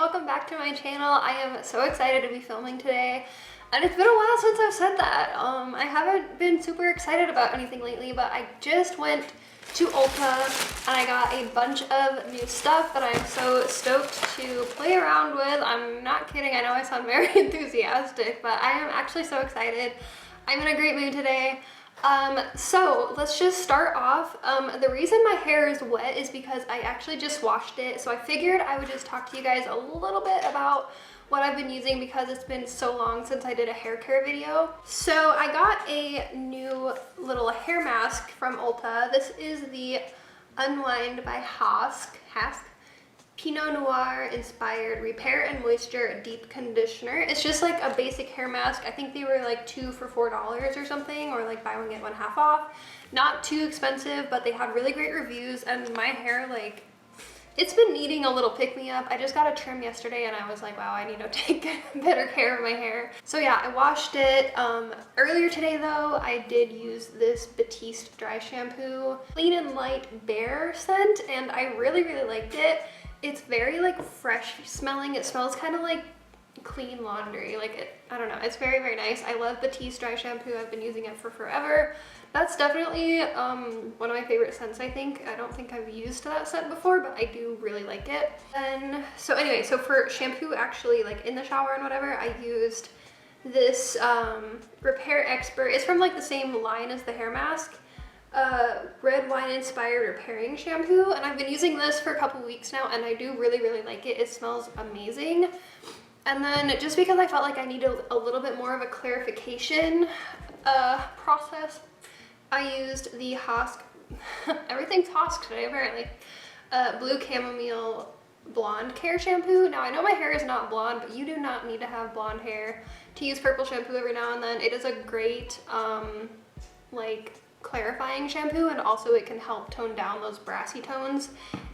welcome back to my channel. I am so excited to be filming today, and it's been a while since I've said that. I haven't been super excited about anything lately, but I just went to Ulta and I got a bunch of new stuff that I'm so stoked to play around with. I'm not kidding, I know I sound very enthusiastic, but I am actually so excited. I'm in a great mood today. So let's just start off. The reason my hair is wet is because I actually just washed it, so I figured I would just talk to you guys a little bit about what I've been using because it's been so long since I did a hair care video. So I got a new little hair mask from Ulta. This is the Unwind by Hask Pinot Noir inspired repair and moisture deep conditioner. It's just like a basic hair mask. I think they were like 2 for $4 or something, or like buy one get one half off. Not too expensive, but they had really great reviews, and my hair, like, it's been needing a little pick-me-up. I just got a trim yesterday and I was like, wow, I need to take better care of my hair. So yeah, I washed it. Earlier today though, I did use this Batiste dry shampoo, Clean and Light Bear scent, and I really liked it. It's very like fresh smelling. It smells kind of like clean laundry. I don't know, it's very nice. I love Batiste dry shampoo. I've been using it for forever. That's definitely one of my favorite scents, I think. I don't think I've used that scent before, but I do really like it. And so anyway, so for shampoo, actually, like in the shower and whatever, I used this Repair Expert. It's from like the same line as the hair mask. Red wine inspired repairing shampoo, and I've been using this for a couple weeks now, and I do really like it. It smells amazing. And then just because I felt like I needed a little bit more of a clarification process, I used the Hask, everything's Hask today apparently, Blue Chamomile Blonde Care Shampoo. Now I know my hair is not blonde, but you do not need to have blonde hair to use purple shampoo every now and then. It is a great like clarifying shampoo, and also it can help tone down those brassy tones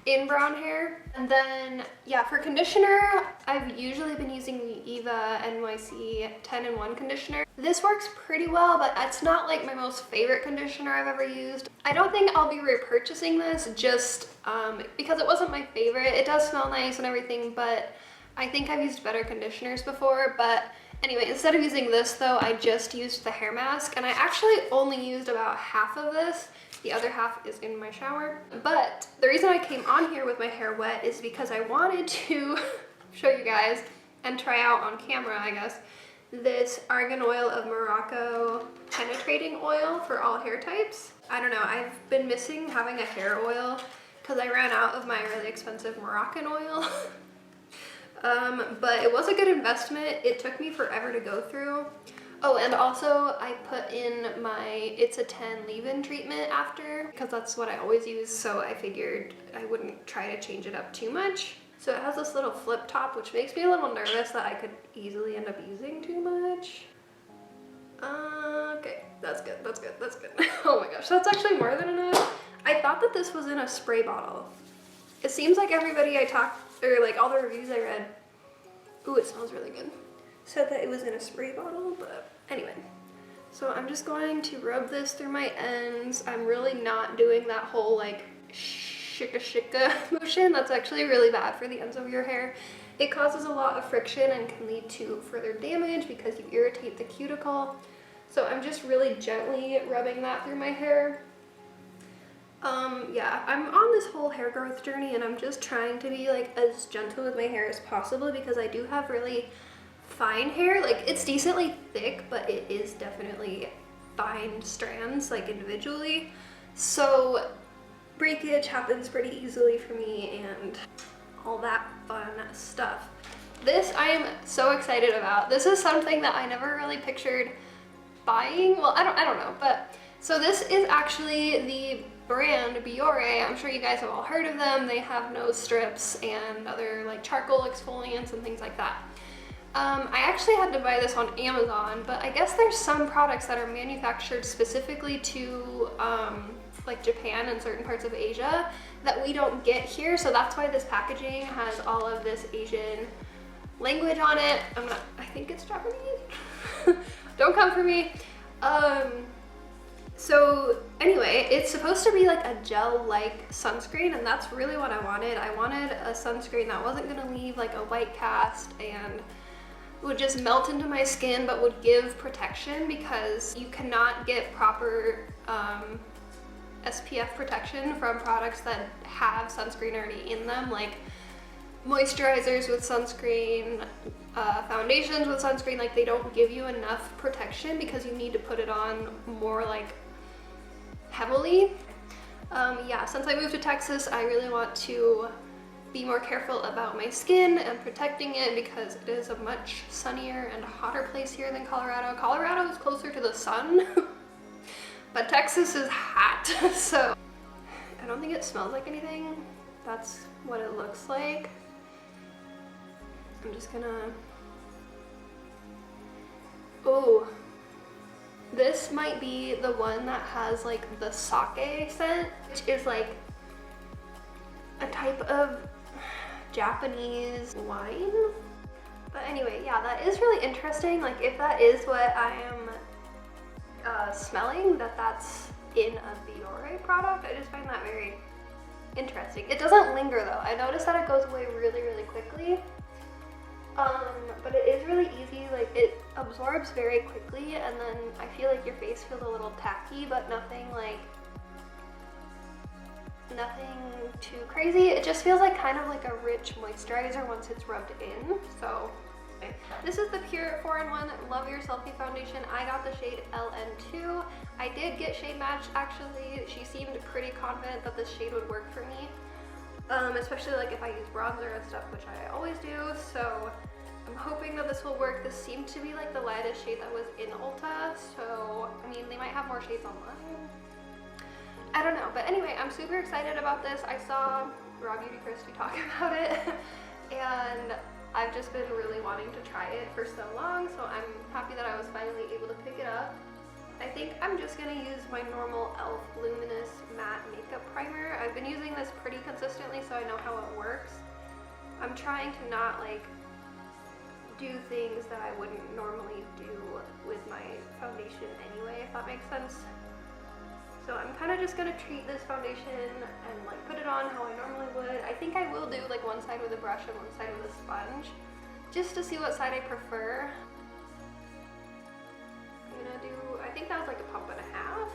in brown hair. And then yeah, for conditioner, I've usually been using the Ava NYC 10-in-1 conditioner. This works pretty well, but it's not like my most favorite conditioner I've ever used. I don't think I'll be repurchasing this just because it wasn't my favorite. It does smell nice and everything, but I think I've used better conditioners before. But anyway, instead of using this though, I just used the hair mask, and I actually only used about half of this. The other half is in my shower. But the reason I came on here with my hair wet is because I wanted to show you guys and try out on camera, I guess, this Argan Oil of Morocco penetrating oil for all hair types. I don't know, I've been missing having a hair oil because I ran out of my really expensive Moroccan oil. But it was a good investment. It took me forever to go through. Oh, and also I put in my It's a 10 leave-in treatment after, because that's what I always use, so I figured I wouldn't try to change it up too much. So it has this little flip top, which makes me a little nervous that I could easily end up using too much. Okay, that's good. Oh my gosh, that's actually more than enough. I thought that this was in a spray bottle. It seems like everybody I talked, or like all the reviews I read, ooh, it smells really good, said that it was in a spray bottle, but anyway. So I'm just going to rub this through my ends. I'm really not doing that whole like shika motion. That's actually really bad for the ends of your hair. It causes a lot of friction and can lead to further damage because you irritate the cuticle. So I'm just really gently rubbing that through my hair. Yeah, I'm on this whole hair growth journey, and I'm just trying to be like as gentle with my hair as possible because I do have really fine hair. Like, it's decently thick, but it is definitely fine strands, like individually. So breakage happens pretty easily for me and all that fun stuff. This I am so excited about. This is something that I never really pictured buying. Well, I don't know, but so this is actually the brand Biore. I'm sure you guys have all heard of them. They have nose strips and other like charcoal exfoliants and things like that. I actually had to buy this on Amazon, but I guess there's some products that are manufactured specifically to like Japan and certain parts of Asia that we don't get here, so that's why this packaging has all of this Asian language on it. I think it's Japanese. Don't come for me. So anyway, it's supposed to be like a gel-like sunscreen, and that's really what I wanted. I wanted a sunscreen that wasn't gonna leave like a white cast and would just melt into my skin but would give protection, because you cannot get proper SPF protection from products that have sunscreen already in them, like moisturizers with sunscreen, foundations with sunscreen. Like, they don't give you enough protection because you need to put it on more like heavily. Yeah, since I moved to Texas, I really want to be more careful about my skin and protecting it, because it is a much sunnier and hotter place here than Colorado. Colorado is closer to the sun, but Texas is hot. So I don't think it smells like anything. That's what it looks like. I'm just gonna, oh, this might be the one that has like the sake scent, which is like a type of Japanese wine. But anyway, yeah, that is really interesting. Like, if that is what I am smelling, that's in a Biore product, I just find that very interesting. It doesn't linger though. I noticed that it goes away really, really quickly. But it is really easy, like it absorbs very quickly, and then I feel like your face feels a little tacky, but nothing too crazy. It just feels like kind of like a rich moisturizer once it's rubbed in. So this is the PUR 4-in-1 Love Your Selfie Foundation. I got the shade LN2. I did get shade matched actually. She seemed pretty confident that this shade would work for me. Especially like if I use bronzer and stuff, which I always do. So I'm hoping that this will work. This seemed to be like the lightest shade that was in Ulta. So, I mean, they might have more shades online. I don't know. But anyway, I'm super excited about this. I saw Raw Beauty Christy talk about it, and I've just been really wanting to try it for so long. So I'm happy that I was finally able to pick it up. I think I'm just gonna use my normal e.l.f. Luminous Matte Makeup Primer. I've been using this pretty consistently, so I know how it works. I'm trying to not like do things that I wouldn't normally do with my foundation anyway, if that makes sense. So I'm kind of just gonna treat this foundation and like put it on how I normally would. I think I will do like one side with a brush and one side with a sponge, just to see what side I prefer. I think that was like a pump and a half.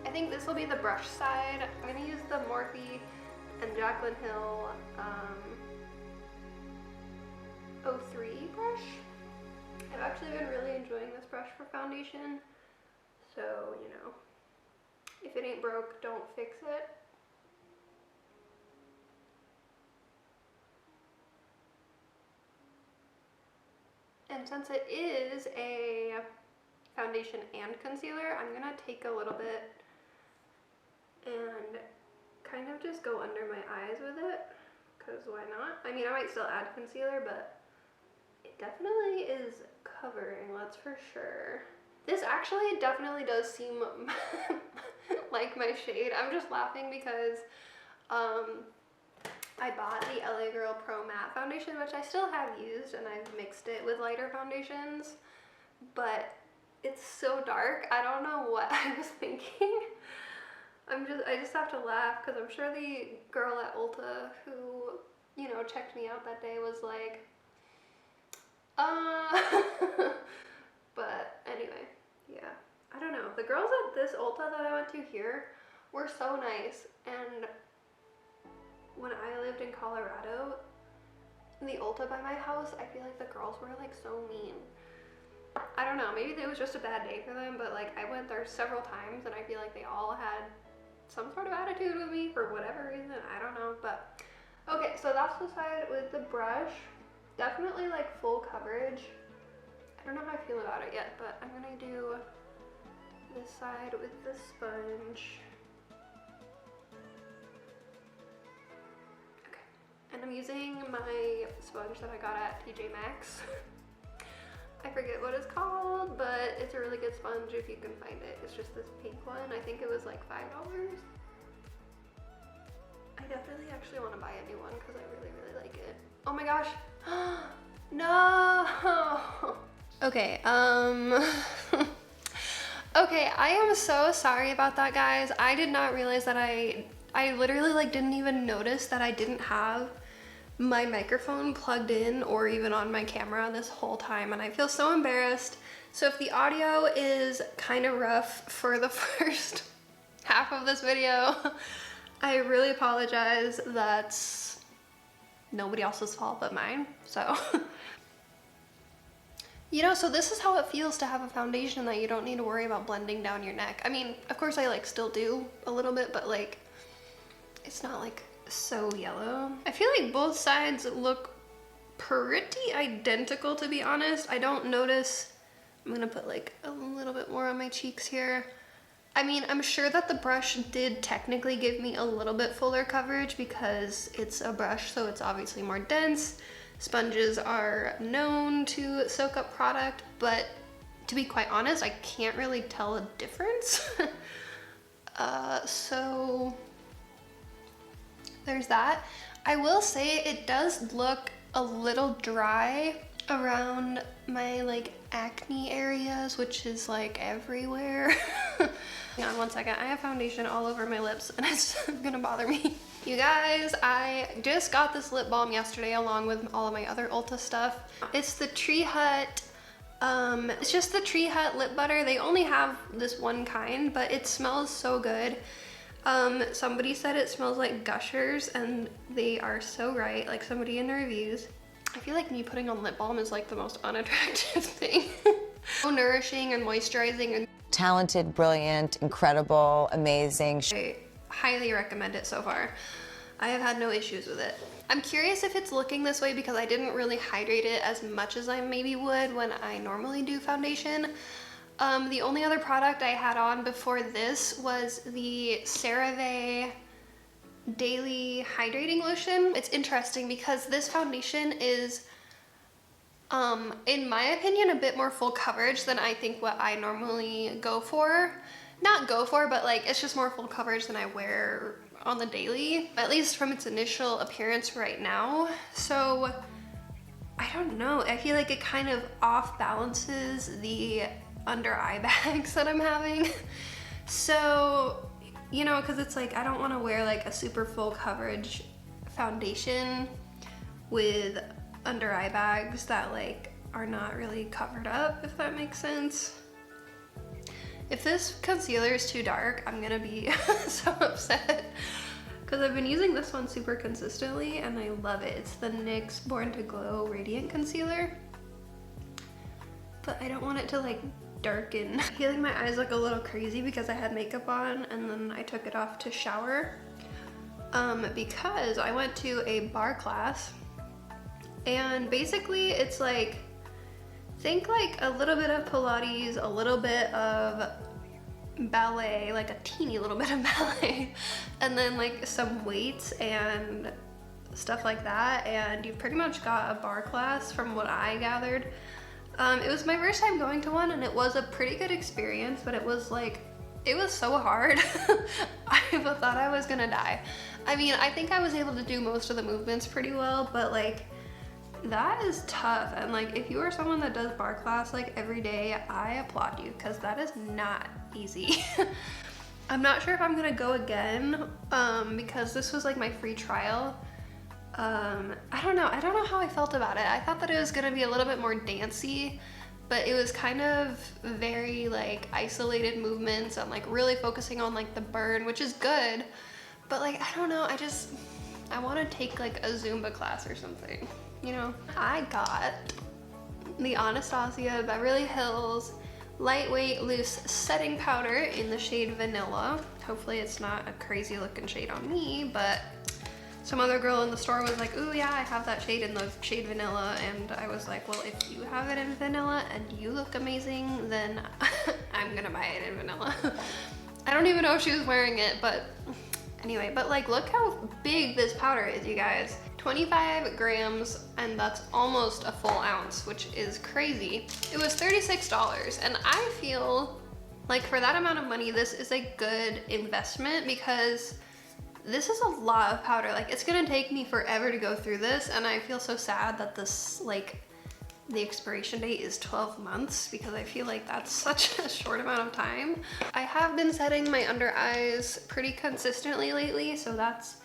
I think this will be the brush side. I'm gonna use the Morphe and Jaclyn Hill 03 brush. I've actually been really enjoying this brush for foundation. So, you know, if it ain't broke, don't fix it. And since it is a foundation and concealer, I'm gonna take a little bit and kind of just go under my eyes with it, because why not? I mean, I might still add concealer, but it definitely is covering, that's for sure. This actually definitely does seem like my shade. I'm just laughing because I bought the LA Girl Pro Matte Foundation, which I still have used, and I've mixed it with lighter foundations, but it's so dark. I don't know what I was thinking. I just have to laugh, because I'm sure the girl at Ulta who, you know, checked me out that day was like, but anyway, yeah. I don't know. The girls at this Ulta that I went to here were so nice, and when I lived in Colorado, in the Ulta by my house, I feel like the girls were like so mean. I don't know, maybe it was just a bad day for them, but like I went there several times and I feel like they all had some sort of attitude with me for whatever reason. I don't know, but okay, so that's the side with the brush. Definitely like full coverage. I don't know how I feel about it yet, but I'm gonna do this side with the sponge. Okay, and I'm using my sponge that I got at TJ Maxx. I forget what it's called, but it's a really good sponge if you can find it. It's just this pink one. I think it was like $5. I definitely actually want to buy a new one because I really, really like it. Oh my gosh. No. Okay, Okay, I am so sorry about that, guys. I did not realize that I literally like didn't even notice that I didn't have my microphone plugged in or even on my camera this whole time, and I feel so embarrassed. So if the audio is kind of rough for the first half of this video, I really apologize. That's nobody else's fault but mine, so. You know, so this is how it feels to have a foundation that you don't need to worry about blending down your neck. I mean, of course I like still do a little bit, but like, it's not like so yellow. I feel like both sides look pretty identical, to be honest. I don't notice, I'm gonna put like a little bit more on my cheeks here. I mean, I'm sure that the brush did technically give me a little bit fuller coverage because it's a brush, so it's obviously more dense. Sponges are known to soak up product, but to be quite honest, I can't really tell a difference. So there's that. I will say it does look a little dry around my like acne areas, which is like everywhere. Hang on one second, I have foundation all over my lips and it's gonna bother me. You guys, I just got this lip balm yesterday along with all of my other Ulta stuff. It's the Tree Hut, it's just the Tree Hut lip butter. They only have this one kind, but it smells so good. Somebody said it smells like Gushers, and they are so right, like somebody in the reviews. I feel like me putting on lip balm is like the most unattractive thing. So nourishing and moisturizing and talented, brilliant, incredible, amazing. I highly recommend it so far. I have had no issues with it. I'm curious if it's looking this way because I didn't really hydrate it as much as I maybe would when I normally do foundation. The only other product I had on before this was the CeraVe Daily Hydrating Lotion. It's interesting because this foundation is, in my opinion, a bit more full coverage than I think what I normally go for. Not go for, but like it's just more full coverage than I wear on the daily, at least from its initial appearance right now. So I don't know, I feel like it kind of off balances the under eye bags that I'm having. So, you know, because it's like I don't want to wear like a super full coverage foundation with under eye bags that like are not really covered up, if that makes sense. If this concealer is too dark, I'm gonna be so upset because I've been using this one super consistently and I love it. It's the NYX Born to Glow Radiant Concealer, but I don't want it to like darken. I feel like my eyes look a little crazy because I had makeup on and then I took it off to shower because I went to a bar class, and basically it's like, think like a little bit of Pilates, a little bit of ballet, like a teeny little bit of ballet, and then like some weights and stuff like that, and you pretty much got a bar class from what I gathered. It was my first time going to one and it was a pretty good experience, but it was like, it was so hard. I thought I was gonna die. I mean, I think I was able to do most of the movements pretty well, but like, that is tough. And like, if you are someone that does bar class like every day, I applaud you because that is not easy. I'm not sure if I'm gonna go again because this was like my free trial. I don't know how I felt about it. I thought that it was gonna be a little bit more dancey, but it was kind of very like isolated movements and like really focusing on like the burn, which is good, but like, I don't know, I want to take like a Zumba class or something, you know? I got the Anastasia Beverly Hills Lightweight Loose Setting Powder in the shade Vanilla. Hopefully it's not a crazy looking shade on me, but some other girl in the store was like, ooh yeah, I have that shade in the shade Vanilla, and I was like, well, if you have it in Vanilla and you look amazing, then I'm gonna buy it in Vanilla. I don't even know if she was wearing it, but anyway, but like, look how big this powder is, you guys. 25 grams, and that's almost a full ounce, which is crazy. It was $36, and I feel like for that amount of money, this is a good investment because this is a lot of powder. Like, it's gonna take me forever to go through this, and I feel so sad that this like the expiration date is 12 months because I feel like that's such a short amount of time. I have been setting my under eyes pretty consistently lately, so that's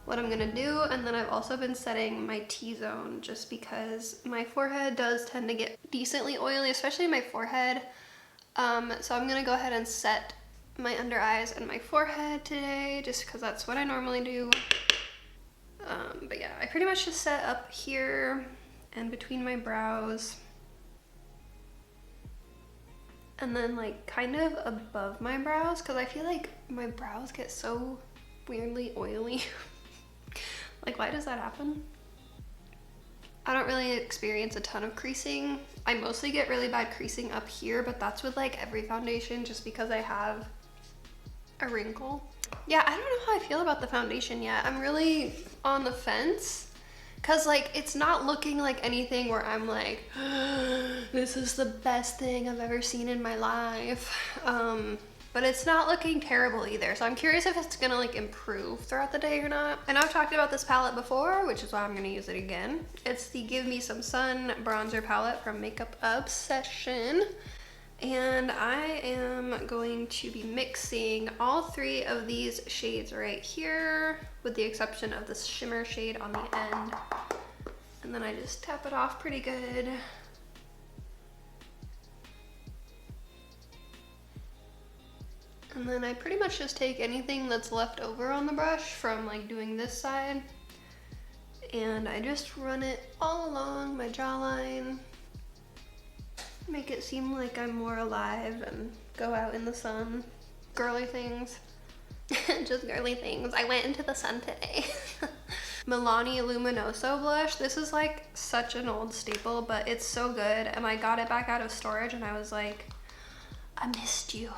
what I'm gonna do. And then I've also been setting my T-zone just because my forehead does tend to get decently oily, especially my forehead. So I'm gonna go ahead and set my under eyes and my forehead today just because that's what I normally do. But yeah, I pretty much just set up here and between my brows. And then like kind of above my brows because I feel like my brows get so weirdly oily. Like, why does that happen? I don't really experience a ton of creasing. I mostly get really bad creasing up here, but that's with like every foundation just because I have a wrinkle. Yeah, I don't know how I feel about the foundation yet. I'm really on the fence because like it's not looking like anything where I'm like, this is the best thing I've ever seen in my life. But it's not looking terrible either. So I'm curious if it's gonna like improve throughout the day or not. I know I've talked about this palette before, which is why I'm gonna use it again. It's the Give Me Some Sun bronzer palette from Makeup Obsession. And I am going to be mixing all three of these shades right here, with the exception of the shimmer shade on the end. And then I just tap it off pretty good. And then I pretty much just take anything that's left over on the brush from like doing this side, and I just run it all along my jawline, make it seem like I'm more alive and go out in the sun. Girly things. Just girly things. I went into the sun today. Milani Luminoso blush. This is like such an old staple, but it's so good, and I got it back out of storage and I was like, I missed you.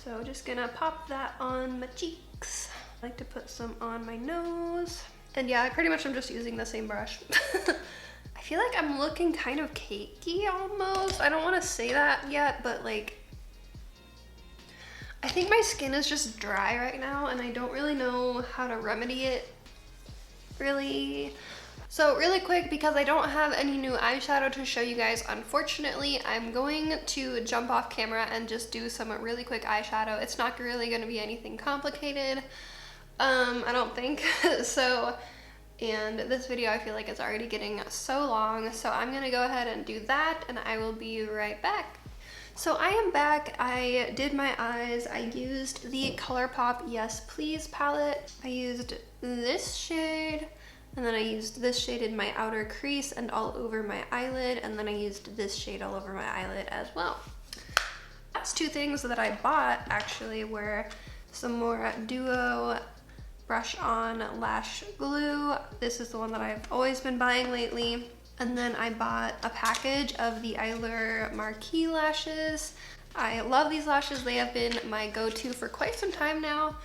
So just gonna pop that on my cheeks. I like to put some on my nose. And yeah, I pretty much am just using the same brush. I feel like I'm looking kind of cakey almost. I don't want to say that yet, but like, I think my skin is just dry right now and I don't really know how to remedy it, really. So really quick, because I don't have any new eyeshadow to show you guys, unfortunately, I'm going to jump off camera and just do some really quick eyeshadow. It's not really going to be anything complicated, I don't think. And this video I feel like is already getting so long, so I'm going to go ahead and do that and I will be right back. So I am back. I did my eyes. I used the ColourPop Yes Please palette. I used this shade, and then I used this shade in my outer crease and all over my eyelid, and then I used this shade all over my eyelid as well. Last two things that I bought actually were some more Duo Brush On Lash Glue. This is the one that I've always been buying lately. And then I bought a package of the Eylure Marquee lashes. I love these lashes. They have been my go-to for quite some time now,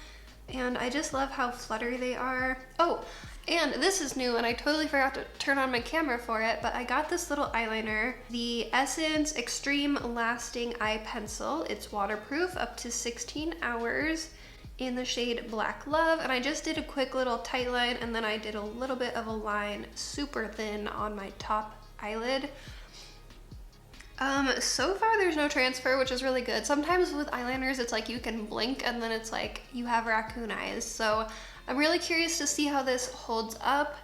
and I just love how fluttery they are. Oh, and this is new, and I totally forgot to turn on my camera for it, but I got this little eyeliner, the Essence Extreme Lasting Eye Pencil. It's waterproof up to 16 hours in the shade Black Love, and I just did a quick little tight line, and then I did a little bit of a line super thin on my top eyelid. So far there's no transfer, which is really good. Sometimes with eyeliners it's like you can blink and then it's like you have raccoon eyes, so I'm really curious to see how this holds up.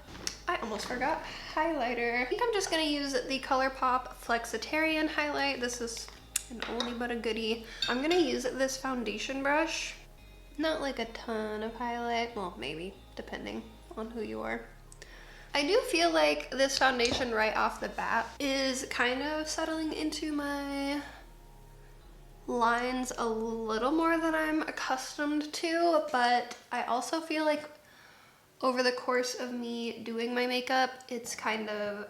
I almost forgot highlighter. I think I'm just gonna use the ColourPop Flexitarian highlight. This is an oldie but a goodie. I'm gonna use this foundation brush. Not like a ton of highlight, well maybe, depending on who you are. I do feel like this foundation right off the bat is kind of settling into my lines a little more than I'm accustomed to, but I also feel like over the course of me doing my makeup, it's kind of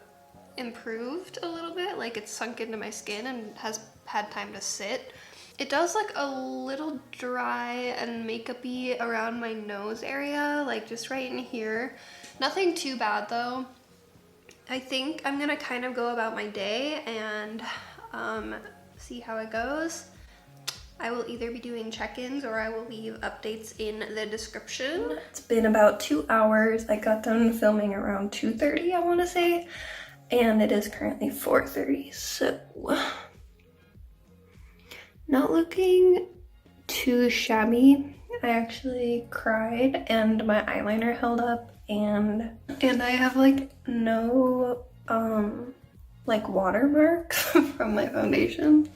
improved a little bit, like it's sunk into my skin and has had time to sit. It does look a little dry and makeup-y around my nose area, like just right in here. Nothing too bad though. I think I'm gonna kind of go about my day and see how it goes. I will either be doing check-ins or I will leave updates in the description. It's been about 2 hours. I got done filming around 2:30, I wanna say. and it is currently 4:30, so not looking too shabby. I actually cried and my eyeliner held up, and I have like no like watermarks from my foundation.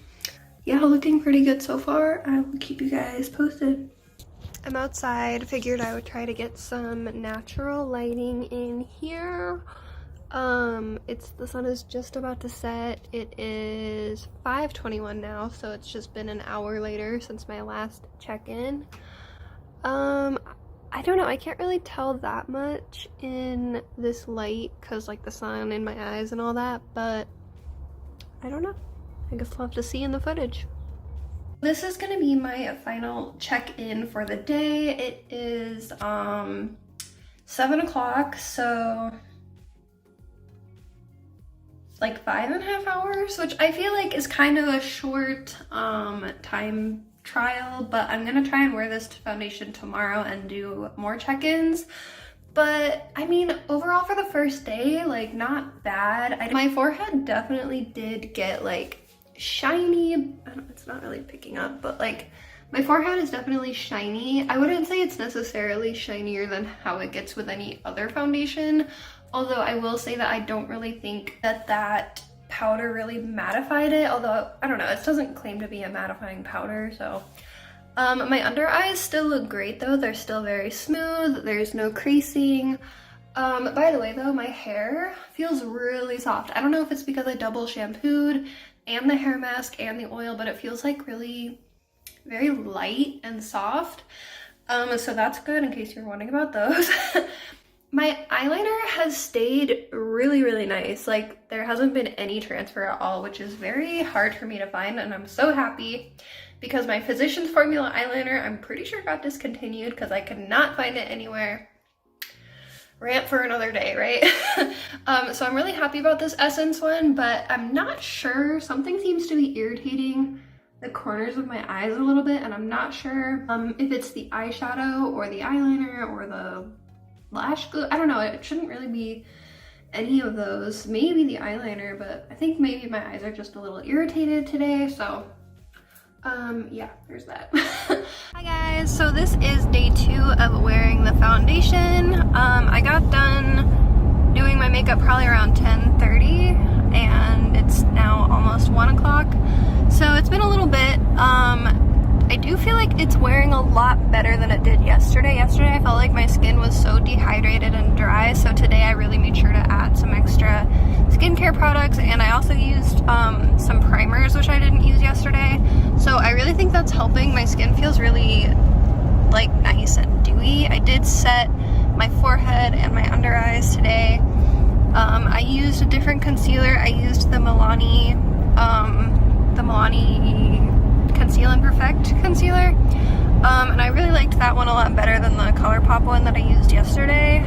Yeah, looking pretty good so far. I will keep you guys posted. I'm outside, figured I would try to get some natural lighting in here. The sun is just about to set. It is 5:21 now, so it's just been an hour later since my last check-in. I don't know, I can't really tell that much in this light because like the sun in my eyes and all that, but I don't know. I guess we'll have to see in the footage. This is gonna be my final check-in for the day. It is 7 o'clock, so like 5.5 hours, which I feel like is kind of a short time trial, but I'm gonna try and wear this foundation tomorrow and do more check-ins. But I mean, overall for the first day, like not bad. My forehead definitely did get like shiny. It's not really picking up, but like my forehead is definitely shiny. I wouldn't say it's necessarily shinier than how it gets with any other foundation, although I will say that I don't really think that powder really mattified it, although I don't know, it doesn't claim to be a mattifying powder. So my under eyes still look great though. They're still very smooth, there's no creasing. By the way though, my hair feels really soft. I don't know if it's because I double shampooed and the hair mask and the oil, but it feels like really very light and soft. So that's good in case you're wondering about those. My eyeliner has stayed really, really nice. Like there hasn't been any transfer at all, which is very hard for me to find, and I'm so happy because my Physicians Formula eyeliner, I'm pretty sure got discontinued because I could not find it anywhere. Rant for another day, right? So I'm really happy about this Essence one, but I'm not sure. Something seems to be irritating the corners of my eyes a little bit, and I'm not sure if it's the eyeshadow or the eyeliner or the lash glue. I don't know, it shouldn't really be any of those. Maybe the eyeliner, but I think maybe my eyes are just a little irritated today, so yeah, there's that. Hi guys, so this is day 2 of wearing the foundation. I got done doing my makeup probably around 10:30, and it's now almost 1 o'clock, so it's been a little bit. I do feel like it's wearing a lot better than it did yesterday. Yesterday I felt like my skin was so dehydrated and dry, so today I really made sure to add some extra skincare products, and I also used some primers, which I didn't use yesterday. So I really think that's helping. My skin feels really like nice and dewy. I did set my forehead and my under eyes today. I used a different concealer. I used the Milani Conceal and Perfect concealer, and I really liked that one a lot better than the ColourPop one that I used yesterday.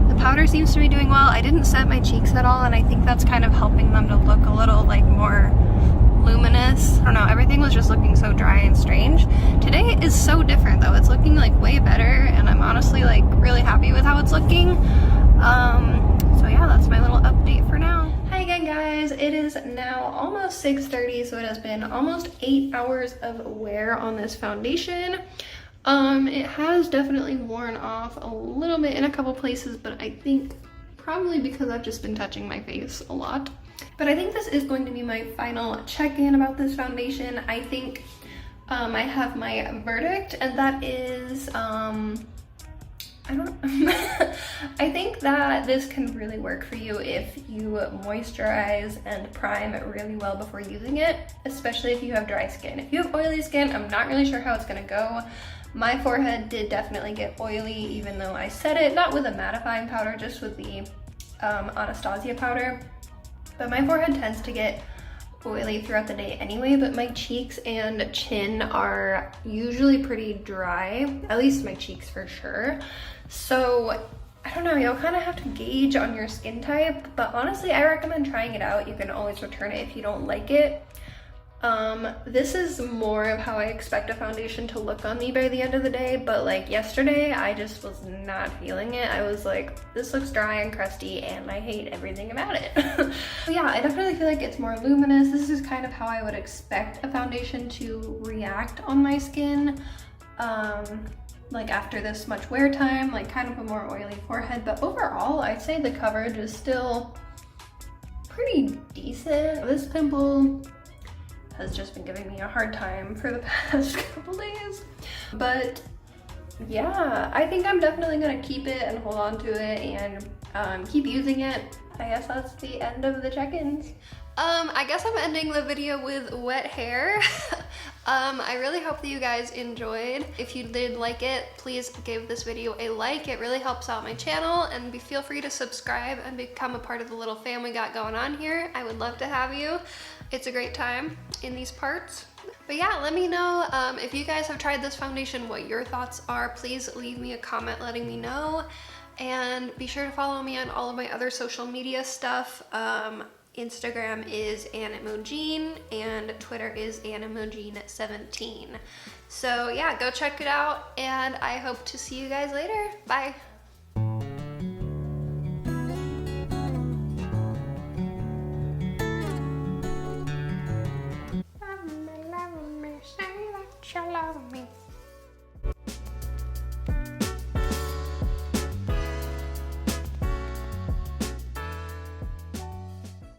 The powder seems to be doing well. I didn't set my cheeks at all, and I think that's kind of helping them to look a little like more luminous. I don't know, everything was just looking so dry and strange. Today is so different though. It's looking like way better, and I'm honestly like really happy with how it's looking. So yeah, that's my little update for now. Hi again guys, it is now almost 6:30, so it has been almost 8 hours of wear on this foundation. It has definitely worn off a little bit in a couple places, but I think probably because I've just been touching my face a lot. But I think this is going to be my final check-in about this foundation. I think I have my verdict, and that is I think that this can really work for you if you moisturize and prime it really well before using it, especially if you have dry skin. If you have oily skin, I'm not really sure how it's gonna go. My forehead did definitely get oily, even though I set it, not with a mattifying powder, just with the Anastasia powder. But my forehead tends to get oily throughout the day anyway, but my cheeks and chin are usually pretty dry, at least my cheeks for sure. So I don't know, you'll kind of have to gauge on your skin type, but honestly I recommend trying it out. You can always return it if you don't like it. This is more of how I expect a foundation to look on me by the end of the day, but like yesterday, I just was not feeling it. I was like, this looks dry and crusty and I hate everything about it. But yeah, I definitely feel like it's more luminous. This is kind of how I would expect a foundation to react on my skin. Like after this much wear time, like kind of a more oily forehead, but overall, I'd say the coverage is still pretty decent. This pimple has just been giving me a hard time for the past couple days. But yeah, I think I'm definitely gonna keep it and hold on to it and keep using it. I guess that's the end of the check-ins. I guess I'm ending the video with wet hair. I really hope that you guys enjoyed. If you did like it, please give this video a like. It really helps out my channel, and feel free to subscribe and become a part of the little family we got going on here. I would love to have you. It's a great time in these parts. But yeah, let me know if you guys have tried this foundation, what your thoughts are. Please leave me a comment letting me know. And be sure to follow me on all of my other social media stuff. Instagram is Animojine and Twitter is Animojine17. So yeah, go check it out, and I hope to see you guys later. Bye. Say that you love me.